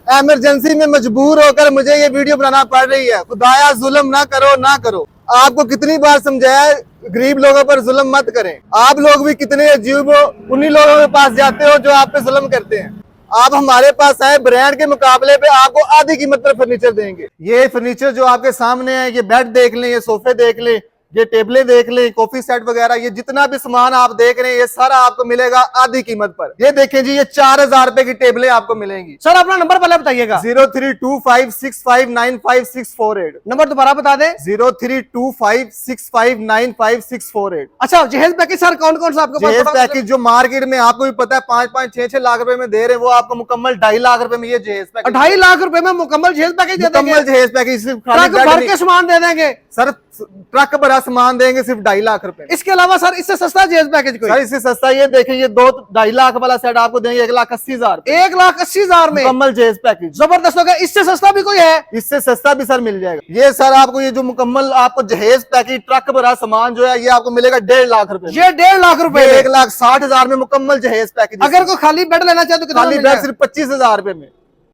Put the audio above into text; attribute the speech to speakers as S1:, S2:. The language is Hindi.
S1: इमरजेंसी में मजबूर होकर मुझे ये वीडियो बनाना पड़ रही है। खुदाया जुल्म ना करो ना करो। आपको कितनी बार समझाया है, गरीब लोगों पर जुल्म मत करें। आप लोग भी कितने अजीब हो, उन्हीं लोगों के पास जाते हो जो आप पे जुल्म करते हैं। आप हमारे पास आए, ब्रांड के मुकाबले पे आपको आधी कीमत पर फर्नीचर देंगे। ये फर्नीचर जो आपके सामने है, ये बेड देख लें, ये सोफे देख लें, ये टेबलें देख लें, कॉफी सेट वगैरह, ये जितना भी सामान आप देख रहे हैं ये सारा आपको मिलेगा आधी कीमत पर। ये देखें जी, ये 4000 रुपए की टेबलें आपको मिलेंगी।
S2: सर अपना नंबर पहले बताइएगा।
S1: 0325659568।
S2: नंबर दोबारा बता दें।
S1: 0325659568।
S2: अच्छा, जहेज पैकेज सर कौन कौन सा आपके पास?
S1: जहेज पैकेज जो मार्केट में आपको भी पता है 5-5, 6-6 लाख रुपए में दे रहे हैं, वो आपको मुकम्मल 2.5 लाख रुपए में ये जहेज पैकेज,
S2: 2.5 लाख रुपए में मुकम्मल जहेज पैकेज दे देंगे।
S1: मुकम्मल जहेज पैकेज, सिर्फ
S2: ट्रक भर के सामान दे देंगे
S1: सर। ट्रक भरा सामान देंगे सिर्फ 2.5 लाख रुपए।
S2: इसके अलावा सर इससे सस्ता जहेज पैकेज कोई?
S1: सर इससे सस्ता ये देखें, ये 2-2.5 लाख वाला सेट आपको देंगे 1,80,000।
S2: 1,80,000 में
S1: मुकम्मल जहेज पैकेज।
S2: जबरदस्त हो गया। इससे सस्ता भी कोई है?
S1: इससे सस्ता भी सर मिल जाएगा। ये सर आपको ये जो मुकम्मल आपको जहेज पैकेज ट्रक भरा सामान जो है, ये आपको मिलेगा 1.5 लाख रुपए।
S2: ये 1.5 लाख रुपए,
S1: 1,60,000 में मुकम्मल जहेज पैकेज।
S2: अगर कोई खाली बेड लेना चाहे तो कितना?
S1: खाली बेड सिर्फ 25,000 रुपए में।